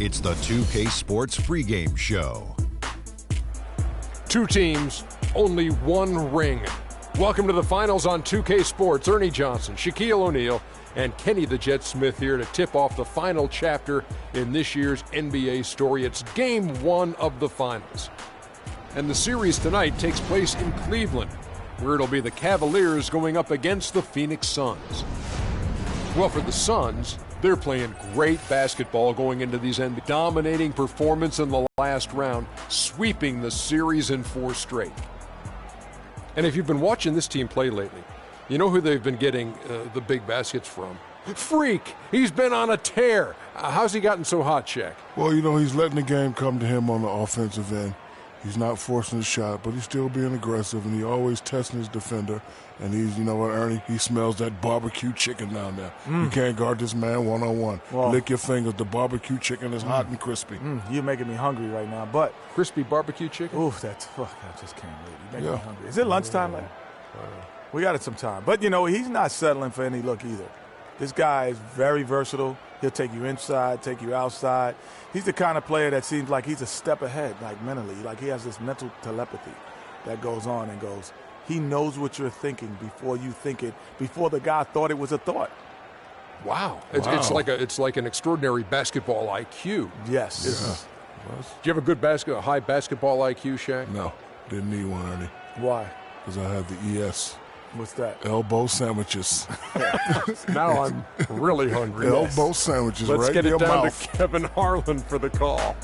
It's the 2K Sports pregame show. Two teams, only one ring. Welcome to the finals on 2K Sports. Ernie Johnson, Shaquille O'Neal, and Kenny the Jet Smith here to tip off the final chapter in this year's NBA story. It's game one of the finals. And the series tonight takes place in Cleveland, where it'll be the Cavaliers going up against the Phoenix Suns. Well, for the Suns, they're playing great basketball going into these end, dominating performance in the last round, sweeping the series in 4 straight. And if you've been watching this team play lately, you know who they've been getting the big baskets from? Freak! He's been on a tear. How's he gotten so hot, Shaq? Well, you know, he's letting the game come to him on the offensive end. He's not forcing his shot, but he's still being aggressive, and he's always testing his defender. And he's, you know what, Ernie, he smells that barbecue chicken down there. You can't guard this man one-on-one. Well, lick your fingers. The barbecue chicken is hot and crispy. You're making me hungry right now, but... Crispy barbecue chicken? Oof, I just can't wait. You make me hungry. Is it lunchtime? We got it some time. But, you know, he's not settling for any look either. This guy is very versatile. He'll take you inside, take you outside. He's the kind of player that seems like he's a step ahead, like mentally. Like he has this mental telepathy that goes on and goes. He knows what you're thinking before you think it, before the guy thought it was a thought. Wow. It's like an extraordinary basketball IQ. Yes. Do you have a good high basketball IQ, Shaq? No, didn't need one, Ernie. Why? Because I have the ES. What's that? Elbow sandwiches. Now I'm really hungry. Elbow sandwiches Let's right get in it your down mouth. to Kevin Harlan for the call.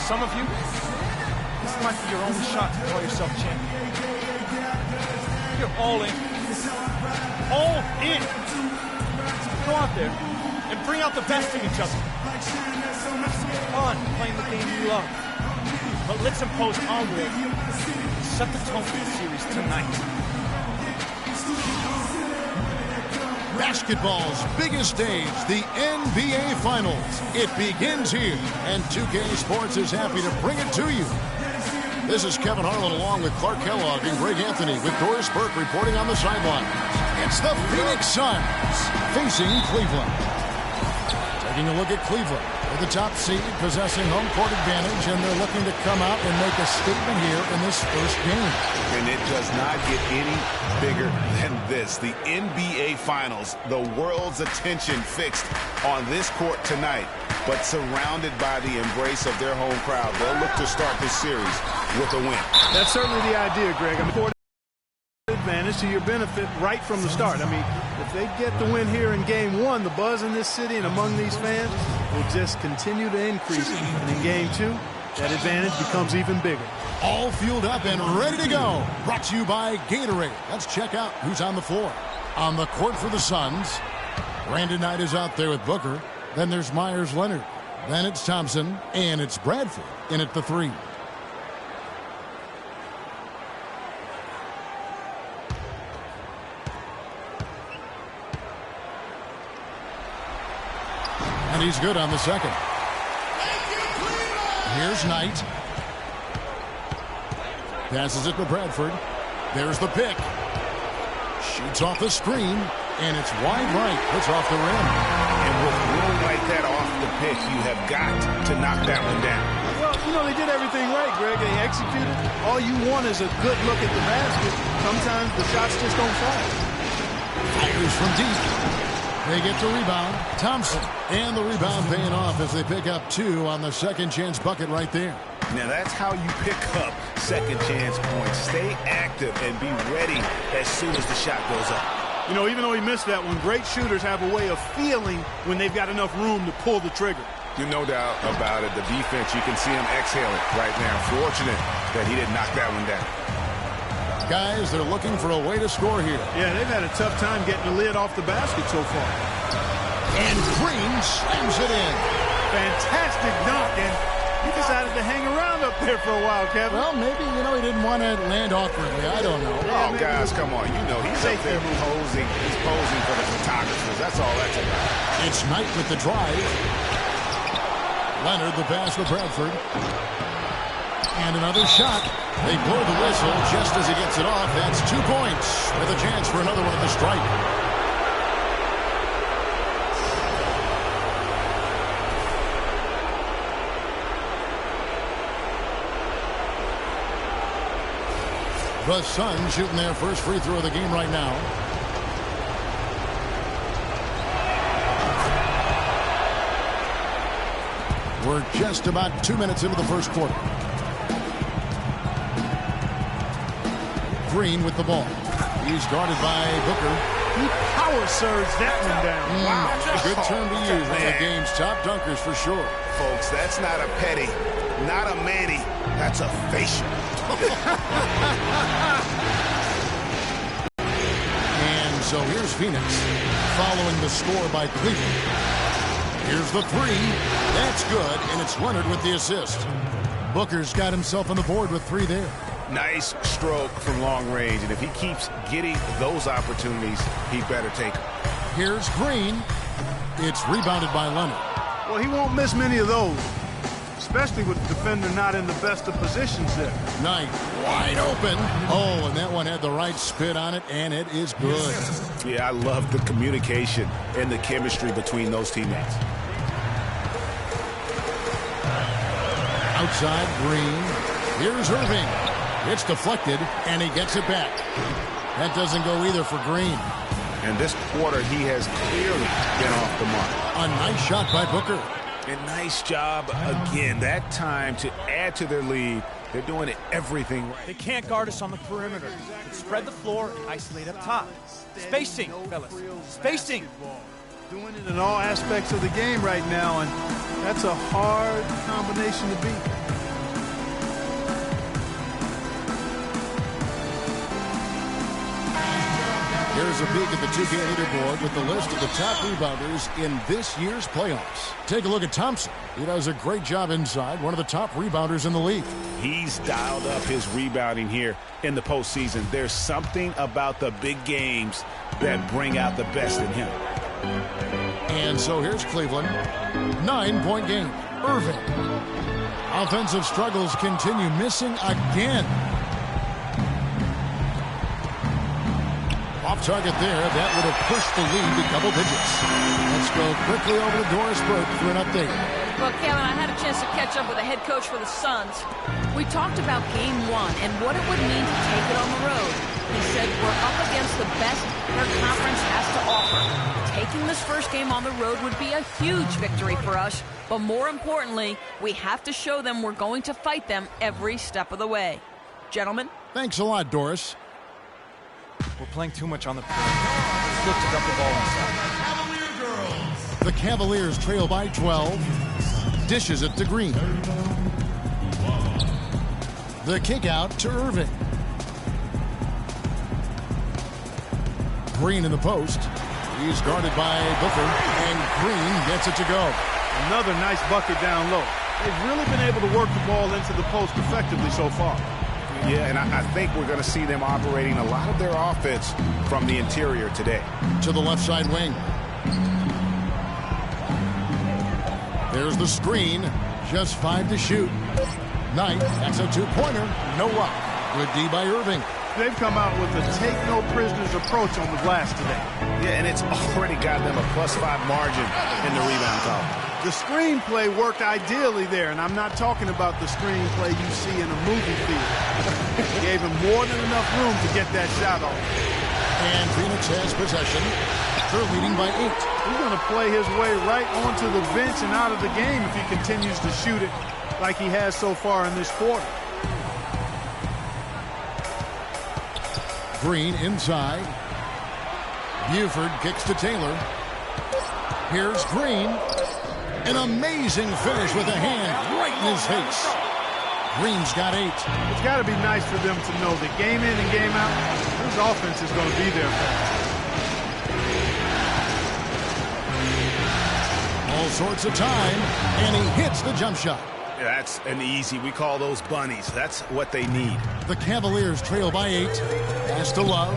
Some of you, this might be your only shot to call yourself champion. You're all in. All in. Go out there and bring out the best in each other. It's fun playing the game you love. But let's impose our will. Set the tone for the series tonight. Basketball's biggest stage, the NBA Finals. It begins here, and 2K Sports is happy to bring it to you. This is Kevin Harlan along with Clark Kellogg and Greg Anthony with Doris Burke reporting on the sideline. It's the Phoenix Suns facing Cleveland. Taking a look at Cleveland. They're the top seed, possessing home court advantage, and they're looking to come out and make a statement here in this first game. And it does not get any bigger than this. The NBA Finals, the world's attention fixed on this court tonight, but surrounded by the embrace of their home crowd. They'll look to start this series with a win. That's certainly the idea, Greg. Court advantage to your benefit right from the start. I mean, if they get the win here in game one, the buzz in this city and among these fans will just continue to increase. And in game two, that advantage becomes even bigger. All fueled up and ready to go. Brought to you by Gatorade. Let's check out who's on the floor. On the court for the Suns, Brandon Knight is out there with Booker. Then there's Myers Leonard. Then it's Thompson, and it's Bradford in at the 3. And he's good on the second. Here's Knight. Passes it to Bradford. There's the pick. Shoots off the screen, and it's wide right. Puts off the rim. And with room like that off the pick, you have got to knock that one down. Well, you know, they did everything right, Greg. They executed. All you want is a good look at the basket. Sometimes the shots just don't fall. Fires from deep. They get the rebound. Thompson. And the rebound paying off as they pick up 2 on the second chance bucket right there. Now that's how you pick up second chance points. Stay active and be ready as soon as the shot goes up. You know, even though he missed that one, great shooters have a way of feeling when they've got enough room to pull the trigger. You're no doubt about it. The defense, you can see him exhaling right now. Fortunate that he didn't knock that one down. Guys, they're looking for a way to score here. Yeah, they've had a tough time getting the lid off the basket so far. And Green slams it in. Fantastic dunk, and He decided to hang around up there for a while, Kevin. Well, maybe, he didn't want to land awkwardly. I don't know. Oh, guys, come on. He's up there posing. He's posing for the photographers. That's all that's about. It's Knight with the drive. Leonard, the pass to Bradford. And another shot. They blow the whistle just as he gets it off. That's 2 points with a chance for another one at the stripe. The Suns shooting their first free throw of the game right now. We're just about 2 minutes into the first quarter. Green with the ball. He's guarded by Booker. He power surged that one down. Wow. Good term to use. One of the game's top dunkers for sure. Folks, that's not a petty, not a Manny. That's a facial. And so here's Phoenix following the score by Cleveland. Here's the three. That's good, and it's Leonard with the assist. Booker's got himself on the board with 3 there. Nice stroke from long range, and if he keeps getting those opportunities, he better take them. Here's Green. It's rebounded by Leonard. Well, he won't miss many of those, especially with the defender not in the best of positions there. Knight wide open. Oh, and that one had the right spit on it, and it is good. Yeah, I love the communication and the chemistry between those teammates. Outside, Green. Here's Irving. It's deflected, and he gets it back. That doesn't go either for Green. And this quarter, he has clearly been off the mark. A nice shot by Booker. And nice job again. That time to add to their lead. They're doing everything right. They can't guard us on the perimeter. Spread the floor and isolate up top. Spacing, fellas. Spacing. Doing it in all aspects of the game right now, and that's a hard combination to beat. Here's a peek at the 2K leaderboard with the list of the top rebounders in this year's playoffs. Take a look at Thompson. He does a great job inside, one of the top rebounders in the league. He's dialed up his rebounding here in the postseason. There's something about the big games that bring out the best in him. And so here's Cleveland. 9-point game. Irving. Offensive struggles continue, missing again. Off target there. That would have pushed the lead to double digits. Let's go quickly over to Doris Burke for an update. Well, Kevin, I had a chance to catch up with the head coach for the Suns. We talked about Game 1 and what it would mean to take it on the road. He said we're up against the best their conference has to offer. Taking this first game on the road would be a huge victory for us. But more importantly, we have to show them we're going to fight them every step of the way. Gentlemen? Thanks a lot, Doris. We're playing too much on the perimeter. Let's look to dump the ball inside. The Cavaliers trail by 12. Dishes it to Green. The kick out to Irving. Green in the post. He's guarded by Booker, and Green gets it to go. Another nice bucket down low. They've really been able to work the ball into the post effectively so far. Yeah, and I think we're going to see them operating a lot of their offense from the interior today. To the left side wing. There's the screen. Just 5 to shoot. Knight, that's a 2-pointer. No luck. Good D by Irving. They've come out with a take-no-prisoners approach on the glass today. Yeah, and it's already got them a +5 margin in the rebound column. The screenplay worked ideally there, and I'm not talking about the screenplay you see in a movie theater. Gave him more than enough room to get that shot off. And Phoenix has possession. They're leading by 8. He's going to play his way right onto the bench and out of the game if he continues to shoot it like he has so far in this quarter. Green inside. Buford kicks to Taylor. Here's Green. An amazing finish with a hand right in his face. Green's got 8. It's got to be nice for them to know that game in and game out, this offense is going to be there for them. All sorts of time, and he hits the jump shot. That's an easy. We call those bunnies. That's what they need. The Cavaliers trail by 8. Pass to Love.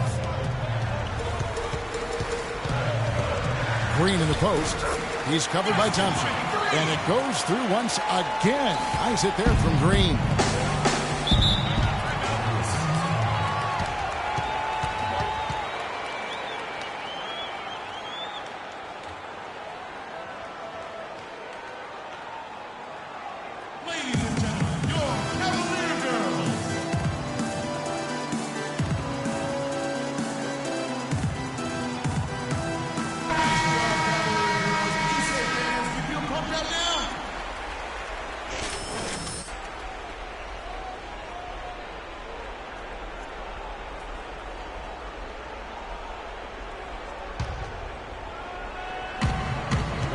Green in the post. He's covered by Thompson. And it goes through once again. Nice hit there from Green.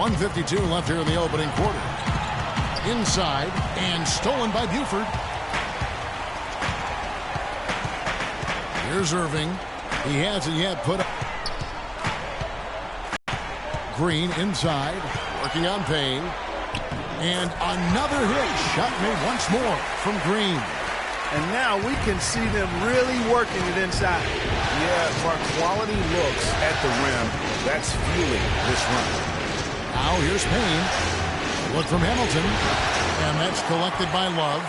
.152 left here in the opening quarter. Inside and stolen by Buford. Here's Irving. He hasn't yet put up. Green inside, working on Payne. And another hit. Shot made once more from Green. And now we can see them really working it inside. Yeah, for quality looks at the rim, that's fueling this run. Now here's Payne. Look from Hamilton. And that's collected by Love.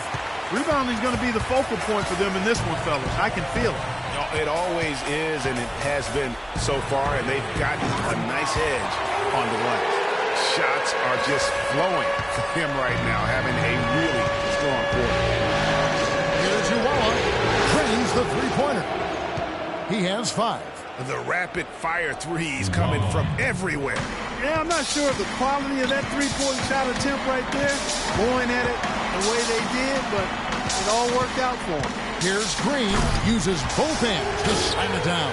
Rebounding is going to be the focal point for them in this one, fellas. I can feel it. It always is, and it has been so far, and they've gotten a nice edge on the glass. Shots are just flowing for him right now, having a really strong quarter. Here's Uwala. Drains the three-pointer. He has 5. The rapid-fire threes coming from everywhere. Yeah, I'm not sure of the quality of that three-point shot attempt right there. Going at it the way they did, but it all worked out for him. Here's Green. Uses both hands to slam it down.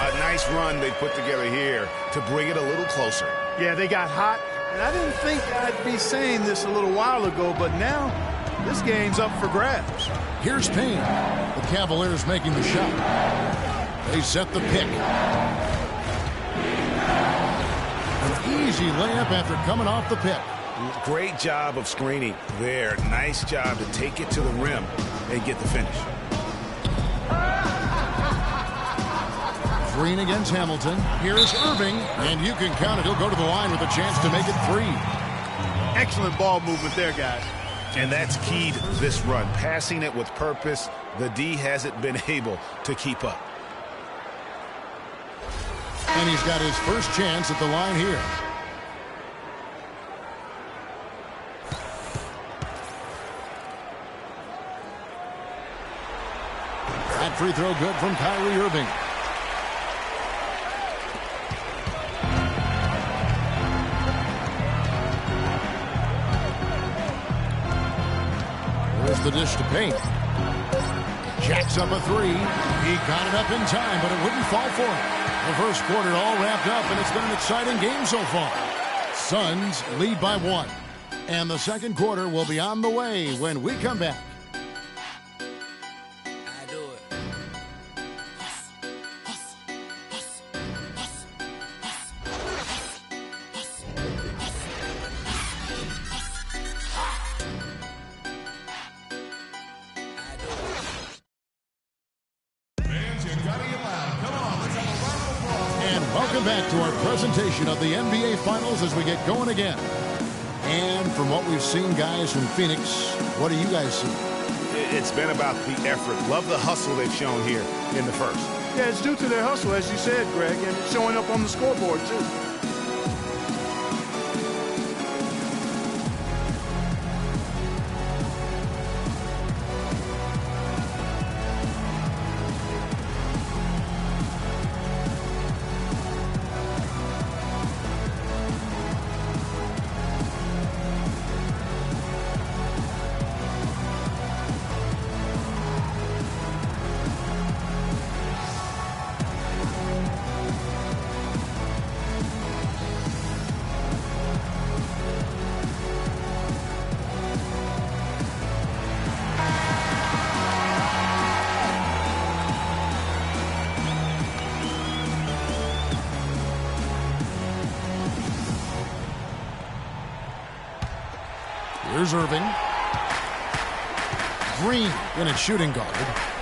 A nice run they put together here to bring it a little closer. Yeah, they got hot. And I didn't think I'd be saying this a little while ago, but now this game's up for grabs. Here's Payne. The Cavaliers making the shot. They set the pick. An easy layup after coming off the pick. Great job of screening there. Nice job to take it to the rim and get the finish. Green against Hamilton. Here's Irving, and you can count it. He'll go to the line with a chance to make it 3. Excellent ball movement there, guys. And that's key to this run. Passing it with purpose. The D hasn't been able to keep up. And he's got his first chance at the line here. That free throw good from Kyrie Irving. There's the dish to Payne. Jacks up a 3. He got it up in time, but it wouldn't fall for him. The first quarter all wrapped up, and it's been an exciting game so far. Suns lead by 1. And the second quarter will be on the way when we come back. Welcome back to our presentation of the NBA Finals as we get going again. And from what we've seen, guys, from Phoenix, what do you guys see? It's been about the effort. Love the hustle they've shown here in the first. Yeah, it's due to their hustle, as you said, Greg, and it's showing up on the scoreboard, too. Here's Irving. Green in at shooting guard.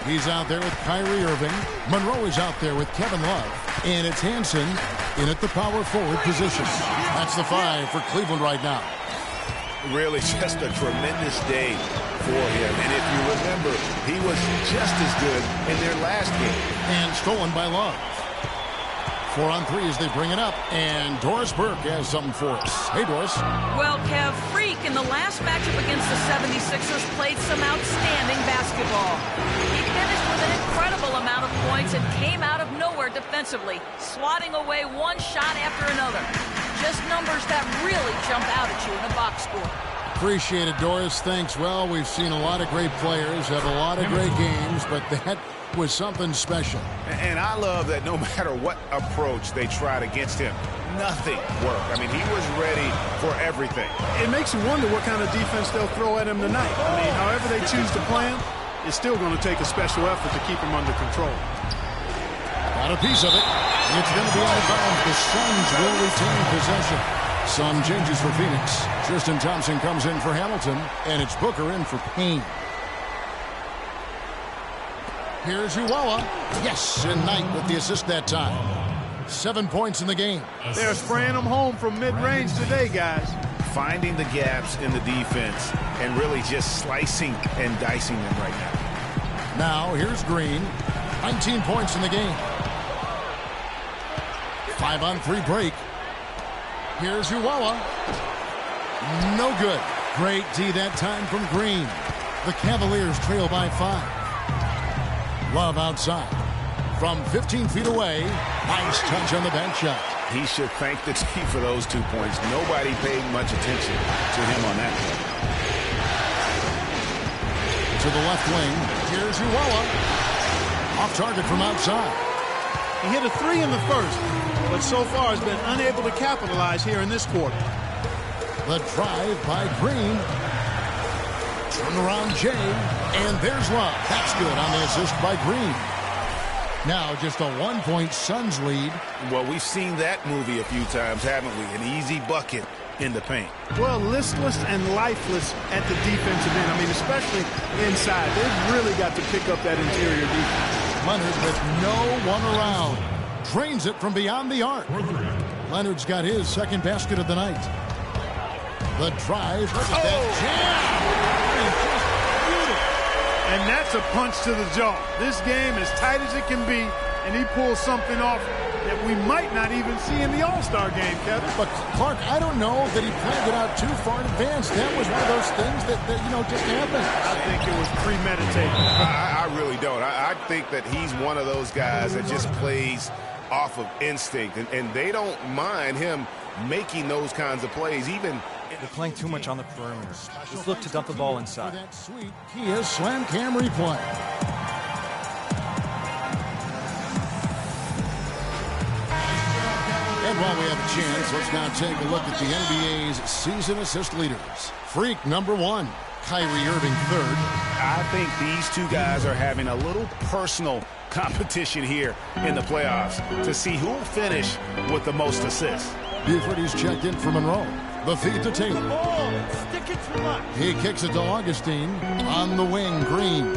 He's out there with Kyrie Irving. Monroe is out there with Kevin Love. And it's Hansen in at the power forward position. That's the 5 for Cleveland right now. Really just a tremendous day for him. And if you remember, he was just as good in their last game. And stolen by Love. 4 on 3 as they bring it up. And Doris Burke has something for us. Hey, Doris. Well, Kev, Freak in the last matchup against the 76ers played some outstanding basketball. He finished with an incredible amount of points and came out of nowhere defensively, swatting away one shot after another. Just numbers that really jump out at you in a box score. Appreciate it, Doris. Thanks. Well, we've seen a lot of great players have a lot of great games, but that was something special. And I love that no matter what approach they tried against him, nothing worked. I mean, he was ready for everything. It makes you wonder what kind of defense they'll throw at him tonight. I mean, however they choose to play him, it's still going to take a special effort to keep him under control. Got a piece of it. It's going to be out of bounds. The Suns will retain possession. Some changes for Phoenix. Tristan Thompson comes in for Hamilton, and it's Booker in for Payne. Here's Uwala. Yes, and Knight with the assist that time. 7 points in the game. They're spraying them home from mid-range today, guys. Finding the gaps in the defense and really just slicing and dicing them right now. Now, here's Green. 19 points in the game. 5 on 3 break. Here's Uwala. No good. Great D that time from Green. The Cavaliers trail by 5. Love outside. From 15 feet away. Nice touch on the bank shot. He should thank the team for those 2 points. Nobody paid much attention to him on that play. To the left wing. Here's Uwala. Off target from outside. He hit a 3 in the first, but so far has been unable to capitalize here in this quarter. The drive by Green. Turnaround Jay, and there's Love. That's good on the assist by Green. Now just a 1-point Suns lead. Well, we've seen that movie a few times, haven't we? An easy bucket in the paint. Well, listless and lifeless at the defensive end. I mean, especially inside. They've really got to pick up that interior defense. Leonard with no one around. Drains it from beyond the arc. Leonard's got his second basket of the night. The drive. Look at that jam. And that's a punch to the jaw. This game as tight as it can be, and he pulls something off that we might not even see in the All-Star game, Kevin. But, Clark, I don't know that he planned it out too far in advance. That was one of those things that just happened. I think it was premeditated. I really don't. I think that he's one of those guys that just plays off of instinct, and they don't mind him making those kinds of plays, even. They're playing too much on the perimeter. Just look to dump the ball inside. That sweet Kia slam cam replay. And while we have a chance, let's now take a look at the NBA's season assist leaders. Freak number 1, Kyrie Irving 3rd. I think these two guys are having a little personal competition here in the playoffs to see who will finish with the most assists. Buford is checked in for Monroe. The feed to Taylor. Stick it too much. He kicks it to Augustine. On the wing, Green.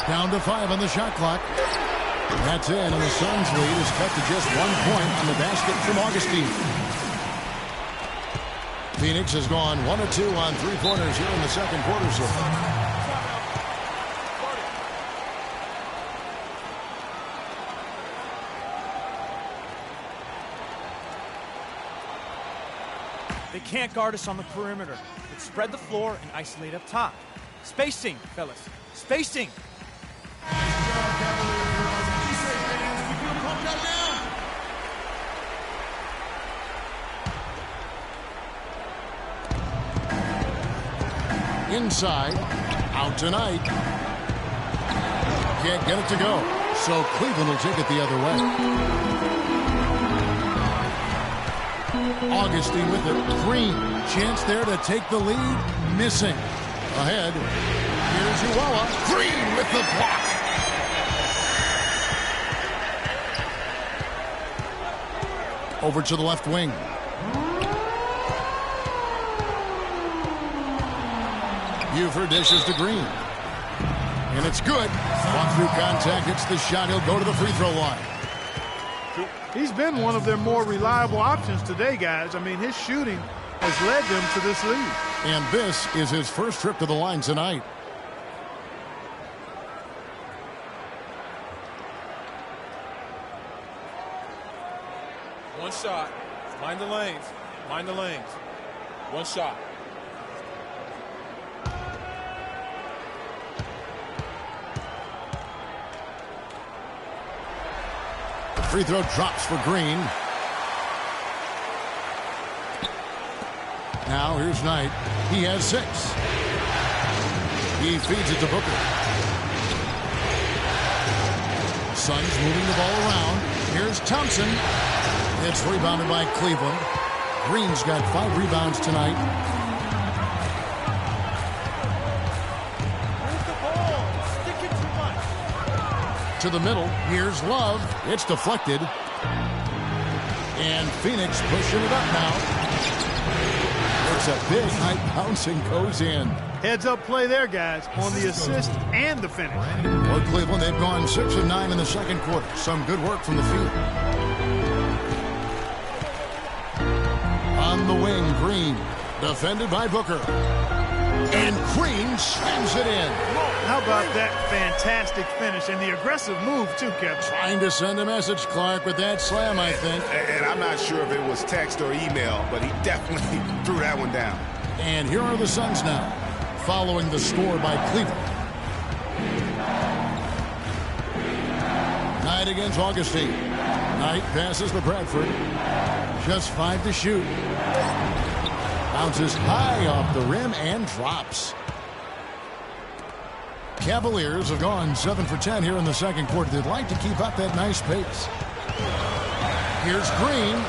Down to 5 on the shot clock. That's in, and the Suns' lead is cut to just 1 point on the basket from Augustine. Phoenix has gone 1 of 2 on 3-pointers here in the second quarter so far. They can't guard us on the perimeter. Let's spread the floor and isolate up top. Spacing, fellas. Spacing. Inside. Out tonight. Can't get it to go. So Cleveland will take it the other way. Augustine with it. Green. Chance there to take the lead. Missing. Ahead. Here's Uwala. Green with the block. Over to the left wing. Buford dishes to Green. And it's good. Walk through contact, hits the shot. He'll go to the free throw line. He's been one of their more reliable options today, guys. I mean, his shooting has led them to this lead. And this is his first trip to the line tonight. One shot. Mind the lanes. Mind the lanes. One shot. Free throw drops for Green. Now here's Knight. He has 6. He feeds it to Booker. Suns moving the ball around. Here's Thompson. It's rebounded by Cleveland. Green's got 5 rebounds tonight. Where's the ball? Stick it too much. To the middle. Here's Love. It's deflected. And Phoenix pushing it up now. It's a big high bouncing goes in. Heads up play there, guys, on the assist and the finish. For Cleveland, they've gone 6 of 9 in the second quarter. Some good work from the field. On the wing, Green. Defended by Booker. And Green slams it in. How about that fantastic finish and the aggressive move, too, Kevin? Trying to send a message, Clark, with that slam, I think. And I'm not sure if it was text or email, but he definitely threw that one down. And here are the Suns now, following the score by Cleveland. Knight against Augustine. Knight passes to Bradford. Just 5 to shoot. Bounces high off the rim and drops. Cavaliers have gone 7 for 10 here in the second quarter. They'd like to keep up that nice pace. Here's Green.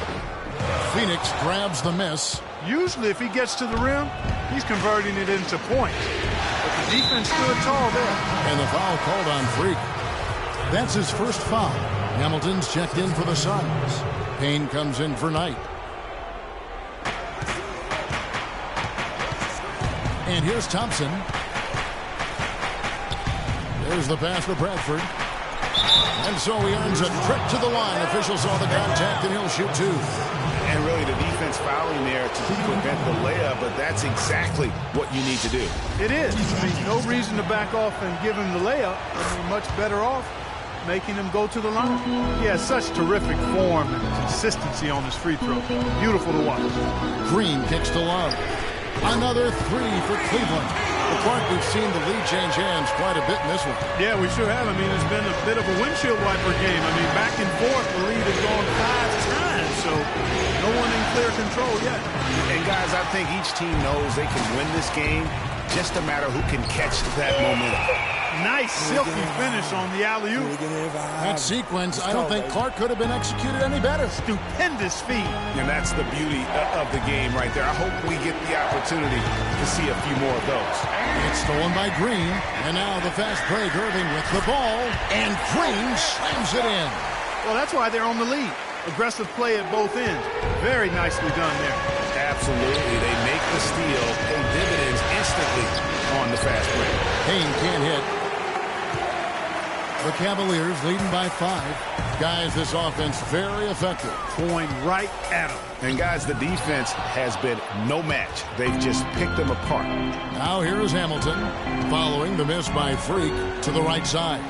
Phoenix grabs the miss. Usually if he gets to the rim, he's converting it into points. But the defense stood tall there. And the foul called on Freak. That's his first foul. Hamilton's checked in for the Suns. Payne comes in for Knight. And here's Thompson. There's the pass to Bradford. And so he earns a trip to the line. Officials saw the contact, and he'll shoot 2. And really the defense fouling there to prevent the layup, but that's exactly what you need to do. It is. I mean, no reason to back off and give him the layup. I mean, much better off making him go to the line. He has such terrific form and consistency on his free throw. Beautiful to watch. Green kicks to Love. Another 3 for Cleveland. But Clark, we've seen the lead change hands quite a bit in this one. Yeah, we sure have. I mean, it's been a bit of a windshield wiper game. I mean, back and forth, the lead has gone 5 times, so no one in clear control yet. And guys, I think each team knows they can win this game, just a matter who can catch that momentum. Nice silky finish on the alley-oop. That sequence, I don't think Clark could have been executed any better. Stupendous feed. And that's the beauty of the game right there. I hope we get the opportunity to see a few more of those. It's stolen by Green. And now the fast break. Irving with the ball. And Green slams it in. Well, that's why they're on the lead. Aggressive play at both ends. Very nicely done there. Absolutely. They make the steal, pay dividends instantly on the fast break. Payne can't hit. The Cavaliers leading by 5. Guys, this offense very effective. Going right at them. And guys, the defense has been no match. They've just picked them apart. Now here is Hamilton following the miss by Freak to the right side.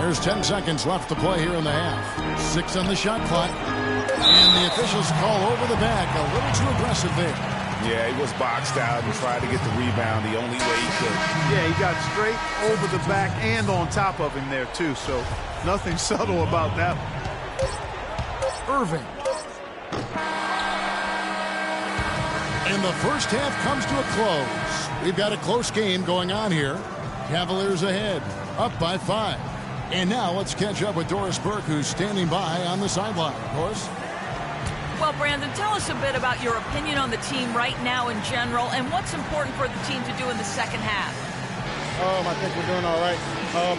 There's 10 seconds left to play here in the half. 6 on the shot clock. And the officials call over the back. A little too aggressive there. Yeah, he was boxed out and tried to get the rebound the only way he could. Yeah, he got straight over the back and on top of him there, too. So nothing subtle about that one. Irving. And the first half comes to a close. We've got a close game going on here. Cavaliers ahead, up by 5. And now let's catch up with Doris Burke, who's standing by on the sideline. Doris? Well, Brandon, tell us a bit about your opinion on the team right now in general and what's important for the team to do in the second half. I think we're doing all right,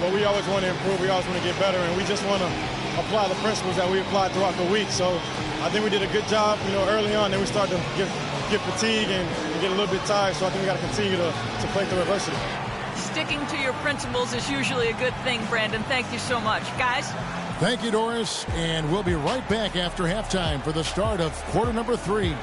but we always want to improve. We always want to get better, and we just want to apply the principles that we applied throughout the week. So I think we did a good job, early on. Then we started to get fatigue and get a little bit tired. So I think we got to continue to play through adversity. Sticking to your principles is usually a good thing, Brandon. Thank you so much. Guys? Thank you, Doris. And we'll be right back after halftime for the start of quarter number 3.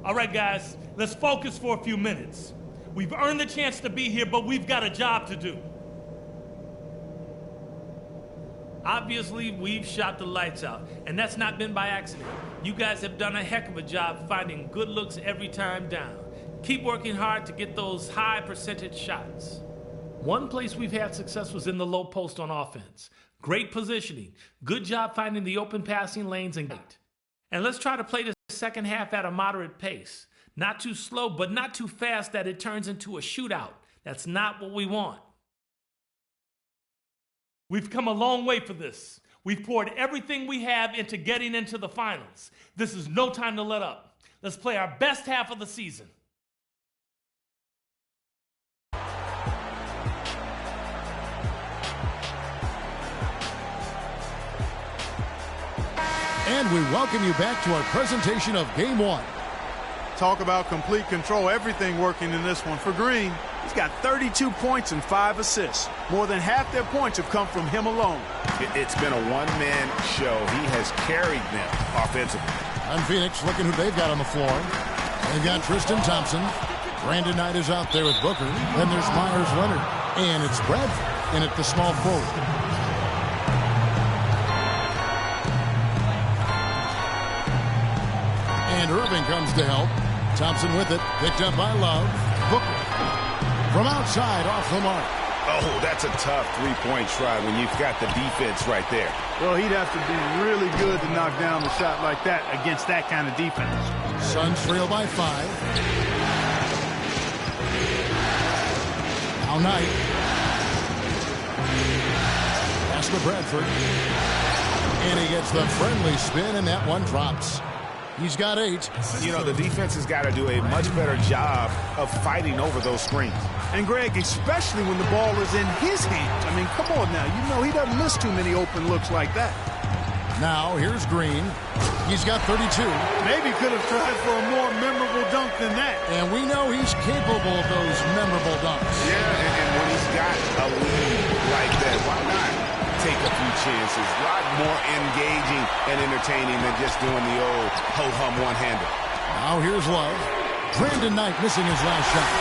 All right, guys, let's focus for a few minutes. We've earned the chance to be here, but we've got a job to do. Obviously, we've shot the lights out, and that's not been by accident. You guys have done a heck of a job finding good looks every time down. Keep working hard to get those high percentage shots. One place we've had success was in the low post on offense. Great positioning. Good job finding the open passing lanes and gate. And let's try to play the second half at a moderate pace. Not too slow, but not too fast that it turns into a shootout. That's not what we want. We've come a long way for this. We've poured everything we have into getting into the finals. This is no time to let up. Let's play our best half of the season. And we welcome you back to our presentation of Game 1. Talk about complete control. Everything working in this one. For Green, he's got 32 points and 5 assists. More than half their points have come from him alone. It's been a one-man show. He has carried them offensively. On Phoenix, looking who they've got on the floor. They've got Tristan Thompson. Brandon Knight is out there with Booker. Then there's Myers Leonard. And it's Bradford in at the small forward. And Irving comes to help. Thompson with it. Picked up by Love. Booker. From outside, off the mark. Oh, that's a tough three-point try when you've got the defense right there. Well, he'd have to be really good to knock down a shot like that against that kind of defense. Suns trail by 5. Now Knight. Pass to Bradford. And he gets the friendly spin, and that one drops. He's got 8. The defense has got to do a much better job of fighting over those screens. And, Greg, especially when the ball is in his hands. I mean, come on now. He doesn't miss too many open looks like that. Now, here's Green. He's got 32. Maybe could have tried for a more memorable dunk than that. And we know he's capable of those memorable dunks. Yeah, and when he's got a lead like that, why not take a few chances? A lot more engaging and entertaining than just doing the old ho-hum one-hander. Now here's Love. Brandon Knight missing his last shot.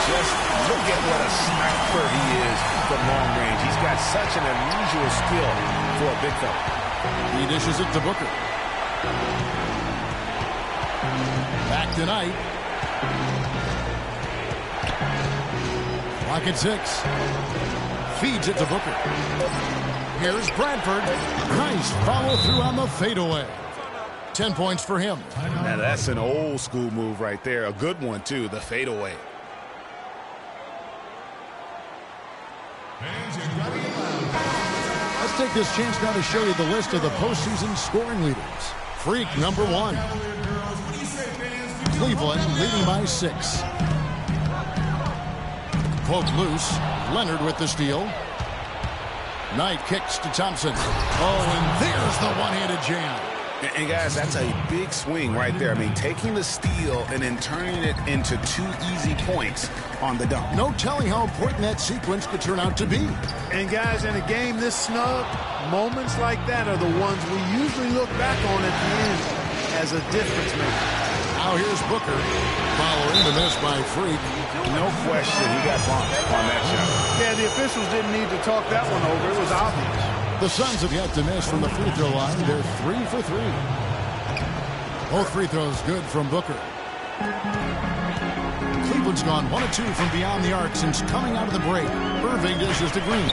Just look at what a sniper he is from long range. He's got such an unusual skill for a big fella. He dishes it to Booker. Back to Knight. Clock at 6. Feeds it to Booker. Here's Bradford. Nice follow through on the fadeaway. 10 points for him. Now that's an old school move right there. A good one too, the fadeaway. Let's take this chance now to show you the list of the postseason scoring leaders. Freak number 1. Cleveland leading by 6. Poke loose. Leonard with the steal. Knight kicks to Thompson. Oh, and there's the one-handed jam. And guys, that's a big swing right there. I mean, taking the steal and then turning it into 2 easy points on the dunk. No telling how important that sequence could turn out to be. And guys, in a game this snug, moments like that are the ones we usually look back on at the end as a difference maker. Now here's Booker, following the miss by Freak. No question, he got bumped on that shot. Yeah, the officials didn't need to talk that one over. It was obvious. The Suns have yet to miss from the free throw line. They're 3 for 3. Both free throws good from Booker. Cleveland's gone 1 of 2 from beyond the arc since coming out of the break. Irving dishes to Green.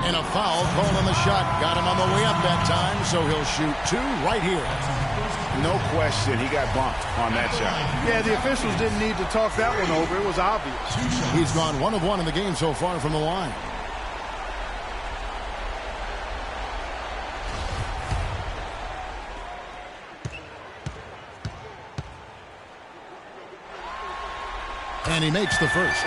And a foul called on the shot. Got him on the way up that time, so he'll shoot 2 right here. No question, he got bumped on that shot. Yeah, the officials didn't need to talk that one over. It was obvious. He's gone 1 of 1 in the game so far from the line. And he makes the first.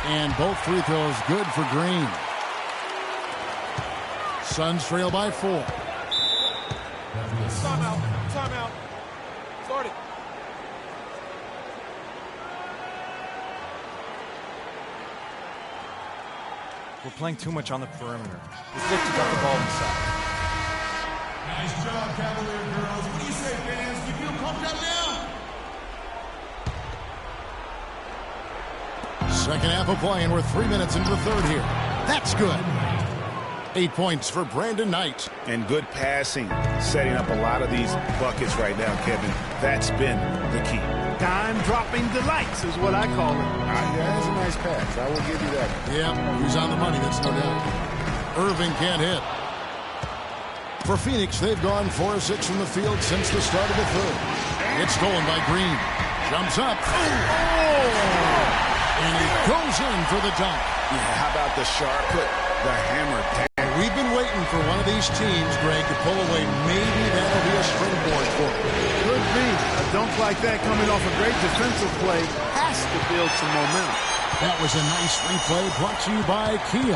And both free throws good for Green. Suns trail by 4. Timeout. Timeout. Start it. We're playing too much on the perimeter. We've got the ball inside. Nice job, Cavalier girls. What do you say, fans? You feel pumped up now? Second half of play, and we're 3 minutes into the third here. That's good. 8 points for Brandon Knight. And good passing, setting up a lot of these buckets right now, Kevin. That's been the key. Time-dropping delights is what I call it. Yeah, that's a nice pass. I will give you that. Yeah, he's on the money, that's no doubt. Irving can't hit. For Phoenix, they've gone 4 of 6 from the field since the start of the third. It's stolen by Green. Jumps up. Oh! And he goes in for the dunk. Yeah, how about the sharp put the hammer down? We've been waiting for one of these teams, Greg, to pull away. Maybe that'll be a springboard for them. Could be. A dunk like that coming off a great defensive play has to build some momentum. That was a nice replay brought to you by Kia.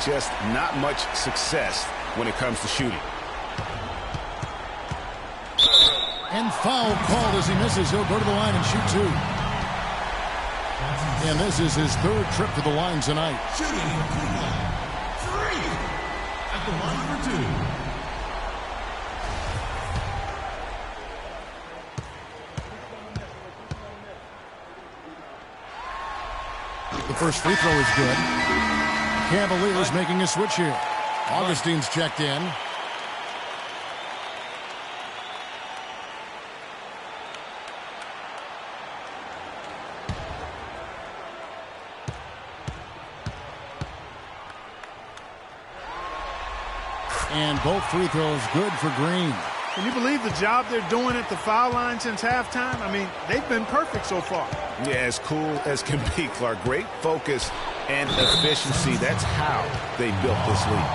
Just not much success when it comes to shooting. And foul called as he misses. He'll go to the line and shoot 2. And this is his 3rd trip to the line tonight. Shooting 3 at the line for 2. The first free throw is good. Cavaliers making a switch here. Augustine's checked in. And both free throws good for Green. Can you believe the job they're doing at the foul line since halftime? I mean, they've been perfect so far. Yeah, as cool as can be, Clark. Great focus and efficiency. That's how they built this lead.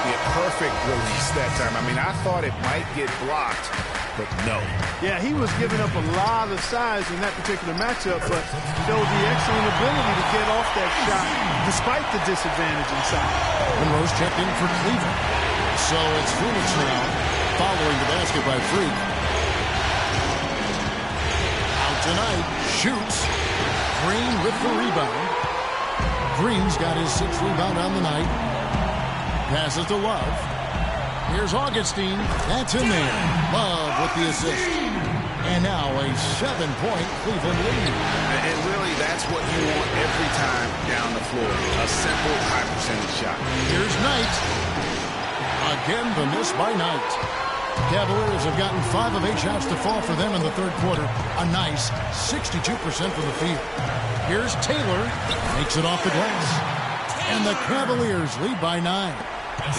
Yeah, perfect release that time. I mean, I thought it might get blocked, but no. Yeah, he was giving up a lot of size in that particular matchup, but showed the excellent ability to get off that shot despite the disadvantage inside. Monroe's checked in for Cleveland. So it's Phoenix now, following the basket by Freak. Out tonight, shoots. Green with the rebound. Green's got his 6th rebound on the night. Passes to Love. Here's Augustine. That's in there. Love with the assist. And now a 7-point Cleveland lead. And really, that's what you want every time down the floor. A simple, high-percentage shot. Here's Knight. Again, the miss by Knight. Cavaliers have gotten 5 of 8 shots to fall for them in the third quarter. A nice 62% from the field. Here's Taylor. Makes it off the glass. And the Cavaliers lead by 9.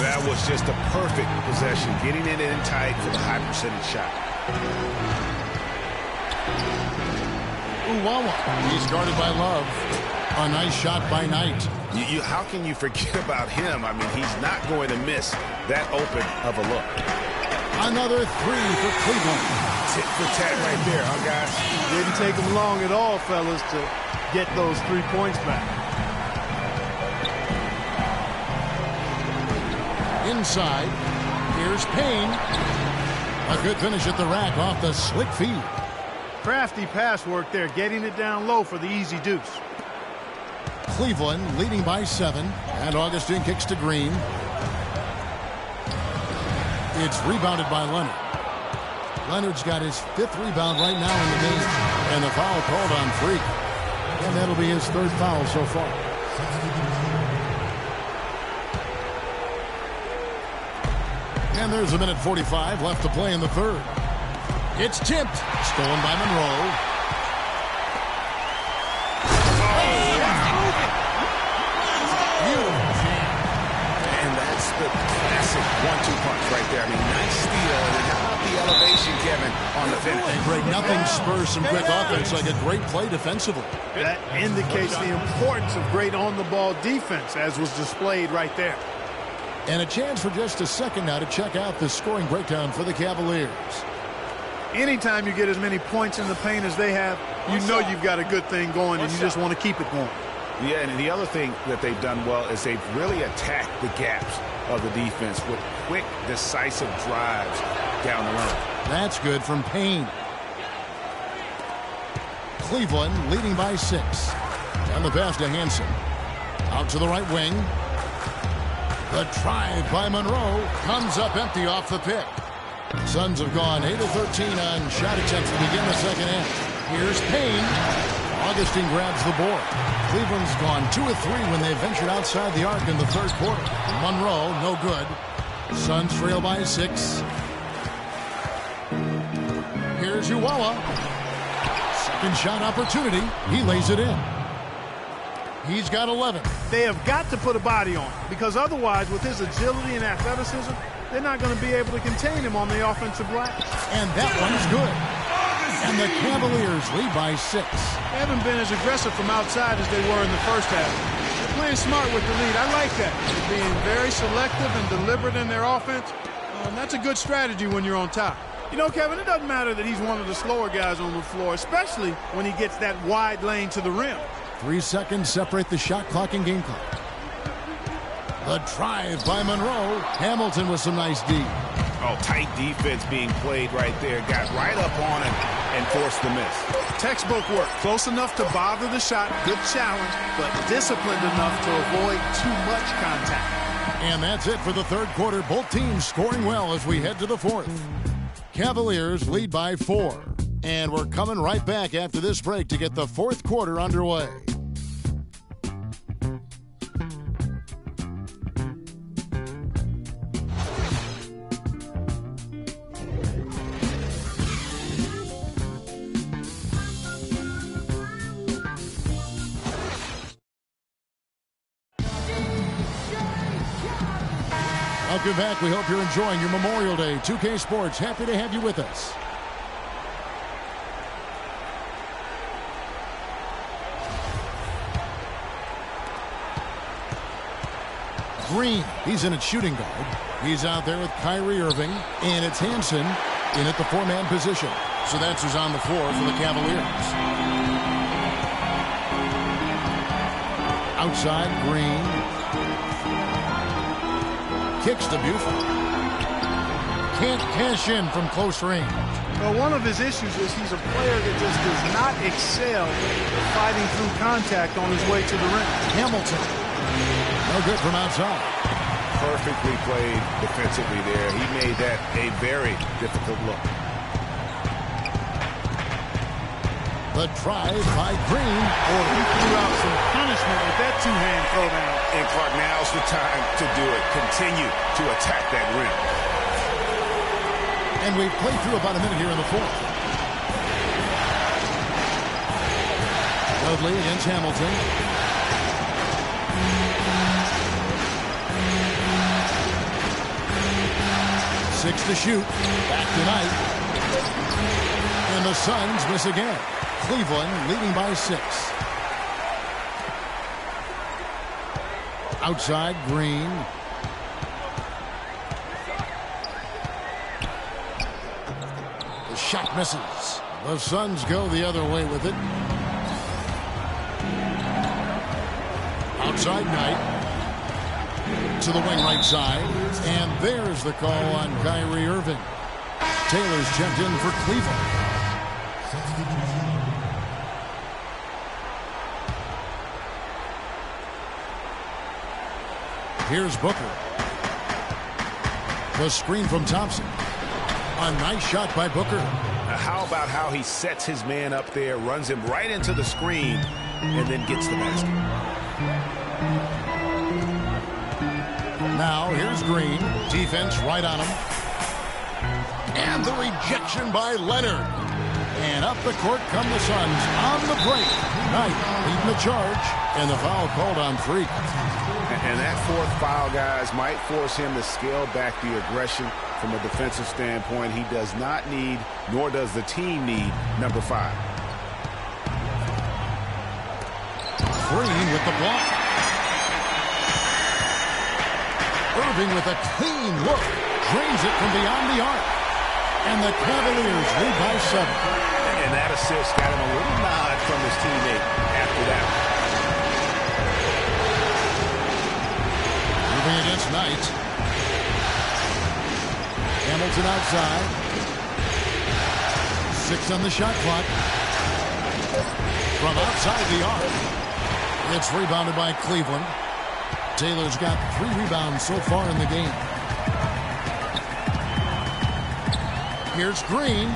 That was just a perfect possession. Getting it in tight for the high percentage shot. Uwawa. He's guarded by Love. A nice shot by Knight. How can you forget about him? I mean, he's not going to miss that open of a look. Another 3 for Cleveland. Tit for tat right there, huh, guys? Didn't take them long at all, fellas, to get those 3 points back. inside. Here's Payne. A good finish at the rack off the slick feed. Crafty pass work there, getting it down low for the easy deuce. Cleveland leading by 7, and Augustine kicks to Green. It's rebounded by Leonard. Leonard's got his 5th rebound right now in the game, and the foul called on Freak. And that'll be his 3rd foul so far. And there's a minute 45 left to play in the 3rd. It's tipped. Stolen by Monroe. And that's the classic 1-2 punch right there. I mean, nice steal. And how about the elevation, Kevin, on the finish? And Greg, nothing spurs some quick offense like a great play defensively. That indicates the importance of great on-the-ball defense, as was displayed right there. And a chance for just a second now to check out the scoring breakdown for the Cavaliers. Anytime you get as many points in the paint as they have, you know you've got a good thing going, and you just want to keep it going. Yeah, and the other thing that they've done well is they've really attacked the gaps of the defense with quick, decisive drives down the lane. That's good from Payne. Cleveland leading by 6. And the pass to Hansen. Out to the right wing. The drive by Monroe comes up empty off the pick. Suns have gone 8 of 13 on shot attempts to begin the second half. Here's Payne. Augustine grabs the board. Cleveland's gone 2 of 3 when they ventured outside the arc in the 3rd quarter. Monroe, no good. Suns trail by 6. Here's Uwala. Second shot opportunity. He lays it in. He's got 11. They have got to put a body on him, because otherwise, with his agility and athleticism, they're not going to be able to contain him on the offensive glass. And that one's good. And the Cavaliers lead by 6. They haven't been as aggressive from outside as they were in the first half. They're playing smart with the lead. I like that. They're being very selective and deliberate in their offense. That's a good strategy when you're on top. You know, Kevin, it doesn't matter that he's one of the slower guys on the floor, especially when he gets that wide lane to the rim. 3 seconds separate the shot clock and game clock. The drive by Monroe. Hamilton with some nice D. Oh, tight defense being played right there. Got right up on him and forced the miss. Textbook work. Close enough to bother the shot. Good challenge, but disciplined enough to avoid too much contact. And that's it for the 3rd quarter. Both teams scoring well as we head to the 4th. Cavaliers lead by 4. And we're coming right back after this break to get the 4th quarter underway. Welcome back. We hope you're enjoying your Memorial Day. 2K Sports, happy to have you with us. Green, he's in at shooting guard. He's out there with Kyrie Irving, and it's Hansen in at the 4-man position. So that's who's on the floor for the Cavaliers. Outside, Green. Kicks to Buford. Can't cash in from close range. Well, one of his issues is he's a player that just does not excel fighting through contact on his way to the rim. Hamilton. No good from outside. Perfectly played defensively there. He made that a very difficult look. The drive by Green. Or he threw out some punishment with that two-hand throwdown. And Clark, now's the time to do it. Continue to attack that rim. And we've played through about a minute here in the 4th. Dudley against Hamilton. Six to shoot. Back tonight. And the Suns miss again. Cleveland leading by 6. Outside, Green. The shot misses. The Suns go the other way with it. Outside, Knight. To the wing right side. And there's the call on Kyrie Irving. Taylor's checked in for Cleveland. Here's Booker. The screen from Thompson. A nice shot by Booker. How about how he sets his man up there, runs him right into the screen, and then gets the basket. Now, here's Green. Defense right on him. And the rejection by Leonard. And up the court come the Suns on the break. Knight leading the charge. And the foul called on Freak. And that fourth foul, guys, might force him to scale back the aggression from a defensive standpoint. He does not need, nor does the team need, number 5. Green with the block. Irving with a clean look. Drains it from beyond the arc. And the Cavaliers lead by 7. And that assist got him a little nod from his teammate after that. Moving against Knight. Hamilton outside. 6 on the shot clock. From outside the arc. It's rebounded by Cleveland. Taylor's got 3 rebounds so far in the game. Here's Green.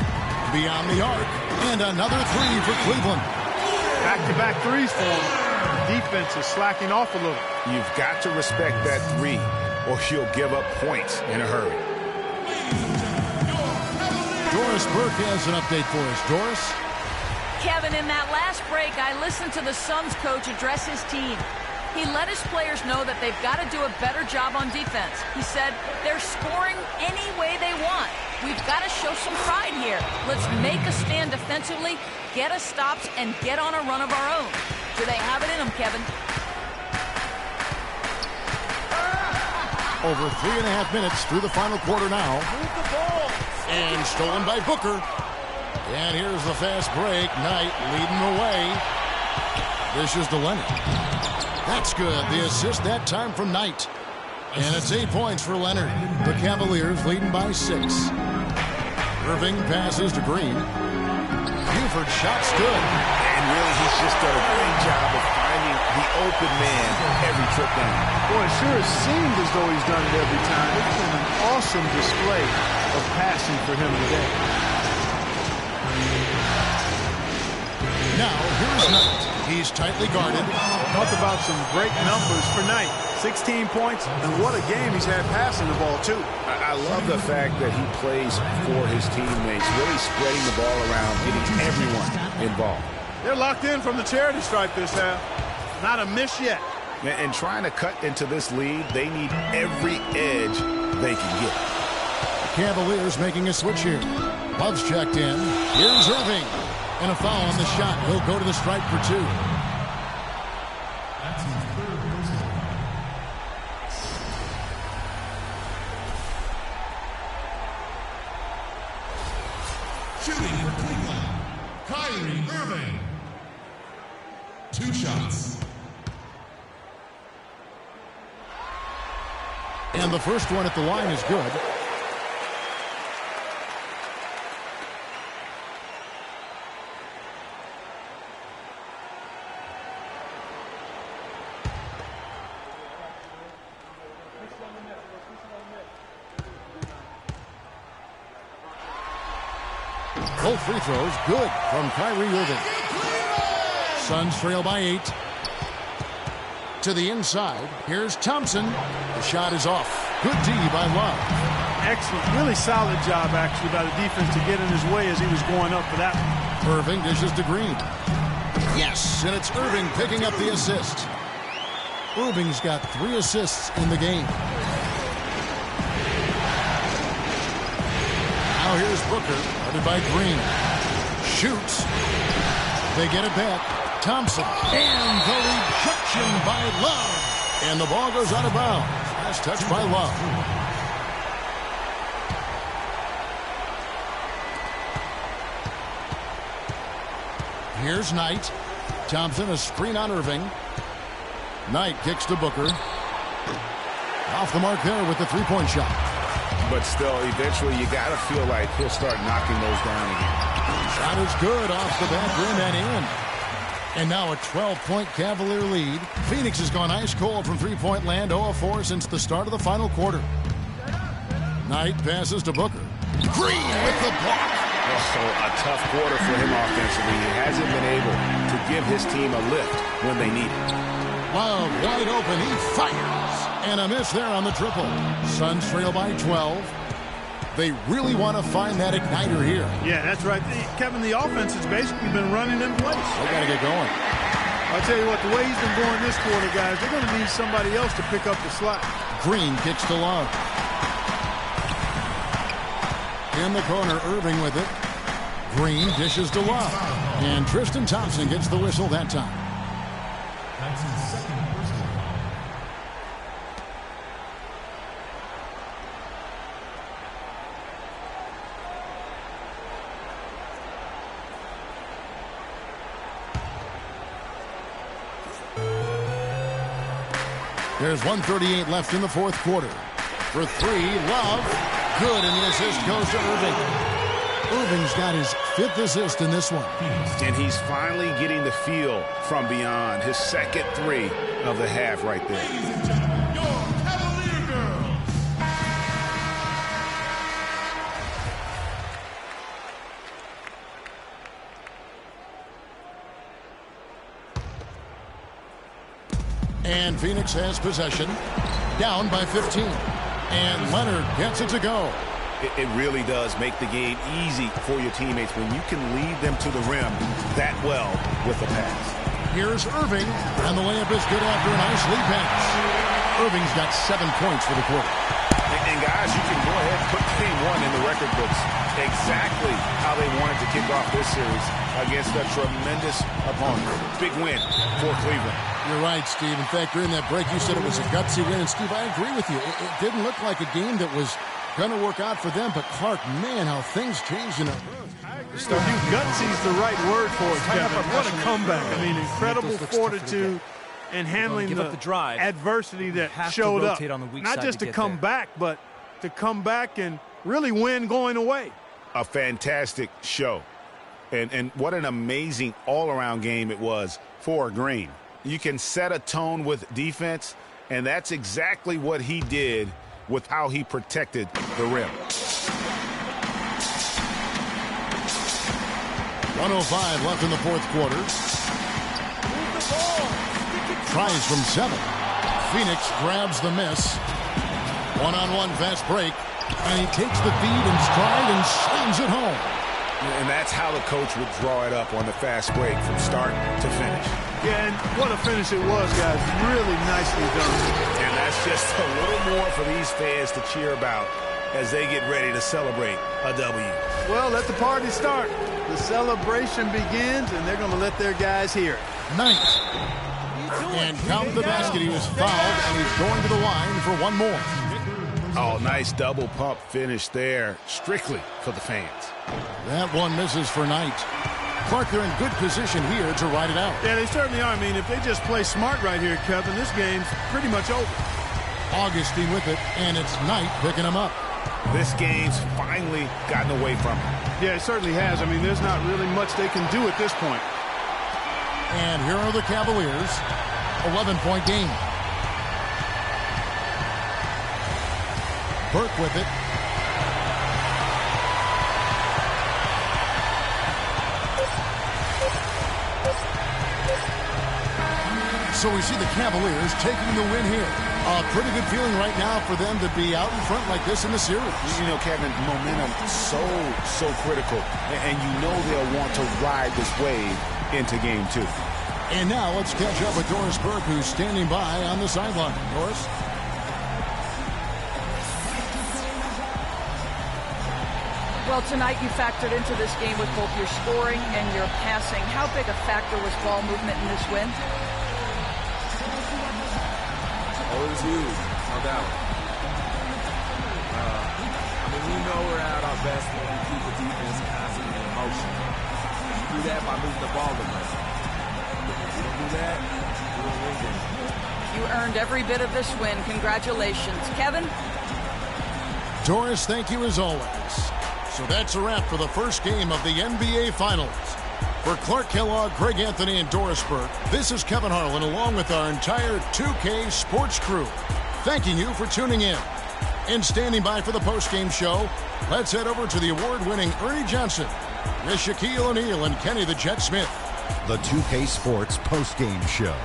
Beyond the arc. And another 3 for Cleveland. Back-to-back threes for him. The defense is slacking off a little. You've got to respect that 3, or you'll give up points in a hurry. Doris Burke has an update for us. Doris? Kevin, in that last break, I listened to the Suns coach address his team. He let his players know that they've got to do a better job on defense. He said they're scoring any way they want. We've got to show some pride here. Let's make a stand defensively, get us stops, and get on a run of our own. Do they have it in them, Kevin? Over 3.5 minutes through the final quarter now. Move the ball. And stolen by Booker. And here's the fast break. Knight leading the way. Dishes to Leonard. That's good. The assist that time from Knight. And it's 8 points for Leonard. The Cavaliers leading by 6. Irving passes to Green. Buford shot's good. And really, he's just done a great job of finding the open man every trip down. Boy, it sure has seemed as though he's done it every time. It's been an awesome display of passing for him today. Now, here's Knight. He's tightly guarded. Talk about some great numbers for Knight. 16 points, and what a game he's had passing the ball, too. I love the fact that he plays for his teammates, really spreading the ball around, getting everyone involved. They're locked in from the charity stripe this half. Not a miss yet. And trying to cut into this lead, they need every edge they can get. Cavaliers making a switch here. Love's checked in. Here's Irving. And a foul on the shot. He'll go to the stripe for 2. Shooting for Cleveland, Kyrie Irving. 2 shots. And the first one at the line is good. Both free throws good from Kyrie Irving. Suns trail by 8. To the inside. Here's Thompson. The shot is off. Good D by Love. Excellent. Really solid job, actually, by the defense to get in his way as he was going up for that one. Irving dishes to Green. Yes, and it's Irving picking up the assist. Irving's got 3 assists in the game. Now here's Booker, guarded by Green. Shoots. They get it back. Thompson. And the rejection by Love. And the ball goes out of bounds. Nice touch by Love. Here's Knight. Thompson, a screen on Irving. Knight kicks to Booker. Off the mark there with the three-point shot. But still, eventually you got to feel like he'll start knocking those down again. Shot is good off the back rim and in. And now a 12-point Cavalier lead. Phoenix has gone ice cold from three-point land, 0-4 since the start of the final quarter. Knight passes to Booker. Green with the block. Also a tough quarter for him offensively. He hasn't been able to give his team a lift when they need it. Love wide open. He fires. And a miss there on the triple. Suns trail by 12. They really want to find that igniter here. Yeah, that's right. Kevin, the offense has basically been running in place. They got to get going. I'll tell you what, the way he's been going this quarter, guys, they're going to need somebody else to pick up the slack. Green kicks to Love. In the corner, Irving with it. Green dishes to Love. And Tristan Thompson gets the whistle that time. That's his second personal. There's 1:38 left in the fourth quarter. For three, Love. Good, and the assist goes to Irving. Irving's got his 5th assist in this one. And he's finally getting the feel from beyond. His second three of the half right there. Ladies and gentlemen, your Cavalier girls. And Phoenix has possession. Down by 15. And Leonard gets it to go. It really does make the game easy for your teammates when you can lead them to the rim that well with a pass. Here's Irving, and the layup is good after a nice lead pass. Irving's got 7 points for the quarter. And guys, you can go ahead and put game one in the record books. Exactly how they wanted to kick off this series against a tremendous opponent. Big win for Cleveland. You're right, Steve. In fact, during that break, you said it was a gutsy win. And, Steve, I agree with you. It didn't look like a game that was going to work out for them. But, Clark, man, how things changed in a Gutsy's the right word for it, Kevin. What a comeback. I mean, incredible fortitude and handling the drive. Adversity that showed up. Not just to come back, but to come back and really win going away. A fantastic show. And what an amazing all-around game it was for Green. You can set a tone with defense, and that's exactly what he did with how he protected the rim. 1:05 left in the fourth quarter. Tries from 7. Phoenix grabs the miss. One-on-one fast break. And he takes the feed in stride and slams it home. And that's how the coach would draw it up on the fast break from start to finish. Yeah, and what a finish it was, guys. Really nicely done. And that's just a little more for these fans to cheer about as they get ready to celebrate a W. Well, let the party start. The celebration begins, and they're going to let their guys hear it. Knight. And count the basket. He was fouled, and he's going to the line for one more. Oh, nice double pump finish there, strictly for the fans. That one misses for Knight. Clark, they're in good position here to ride it out. Yeah, they certainly are. I mean, if they just play smart right here, Kevin, this game's pretty much over. Augustine with it, and it's Knight picking him up. This game's finally gotten away from him. Yeah, it certainly has. I mean, there's not really much they can do at this point. And here are the Cavaliers. 11-point game. Burke with it. So we see the Cavaliers taking the win here. A pretty good feeling right now for them to be out in front like this in the series. You know, Kevin, momentum so critical. And you know they'll want to ride this wave into game 2. And now let's catch up with Doris Burke, who's standing by on the sideline. Doris? Well, tonight you factored into this game with both your scoring and your passing. How big a factor was ball movement in this win? Oh, it was huge, no doubt. I mean, we know we're at our best when we keep the defense constantly in motion. You do that by moving the ball to much. If you don't do that, you don't win games. You earned every bit of this win. Congratulations. Kevin? Doris, thank you as always. So that's a wrap for the first game of the NBA Finals. For Clark Kellogg, Greg Anthony, and Doris Burke, this is Kevin Harlan along with our entire 2K Sports crew, thanking you for tuning in. And standing by for the postgame show, let's head over to the award-winning Ernie Johnson with Shaquille O'Neal and Kenny the Jet Smith. The 2K Sports postgame show.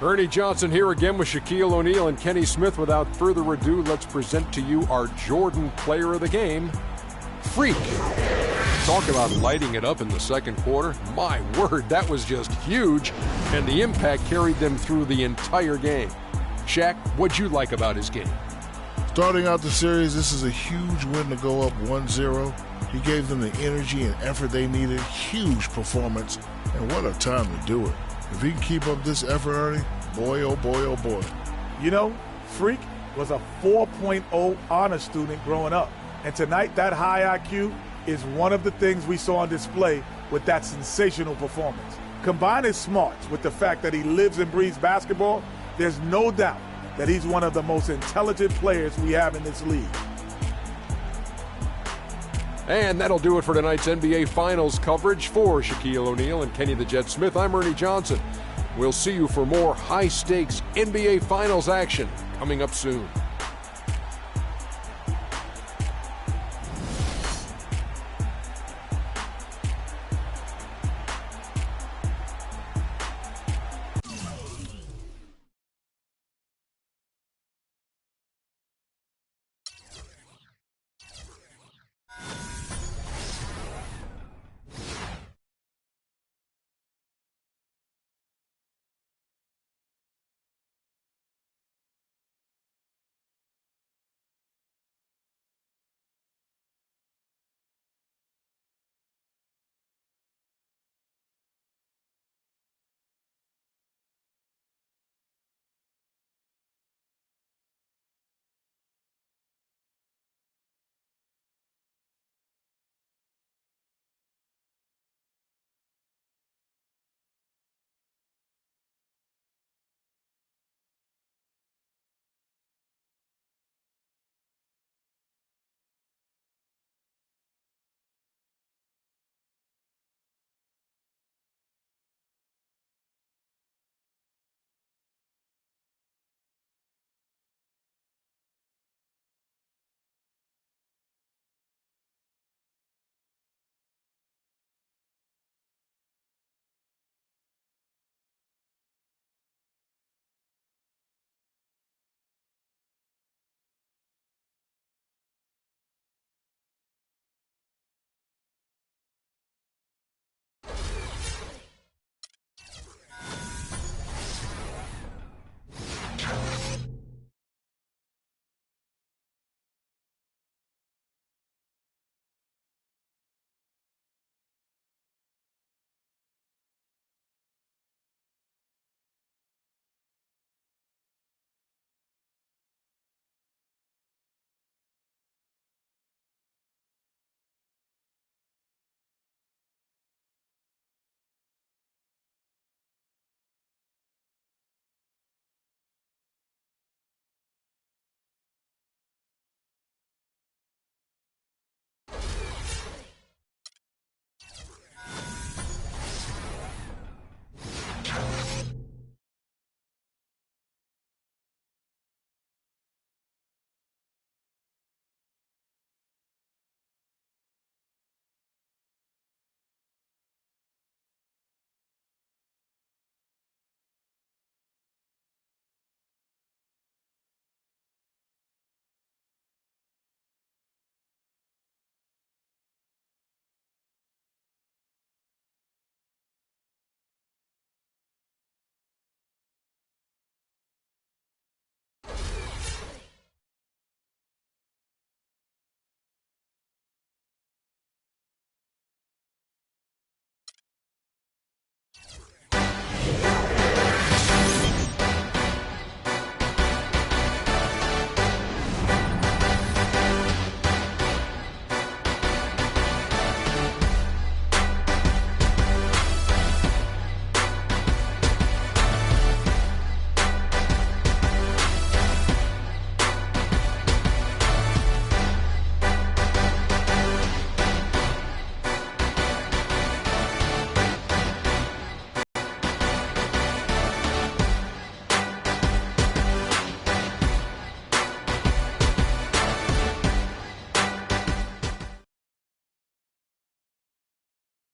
Ernie Johnson here again with Shaquille O'Neal and Kenny Smith. Without further ado, let's present to you our Jordan player of the game, Freak. Talk about lighting it up in the second quarter. My word, that was just huge, and the impact carried them through the entire game. Shaq, what'd you like about his game? Starting out the series, this is a huge win to go up 1-0. He gave them the energy and effort they needed. Huge performance, and what a time to do it. If he can keep up this effort, Ernie, boy, oh boy, oh boy. You know, Freak was a 4.0 honor student growing up. And tonight, that high IQ is one of the things we saw on display with that sensational performance. Combine his smarts with the fact that he lives and breathes basketball, there's no doubt that he's one of the most intelligent players we have in this league. And that'll do it for tonight's NBA Finals coverage. For Shaquille O'Neal and Kenny the Jet Smith, I'm Ernie Johnson. We'll see you for more high-stakes NBA Finals action coming up soon.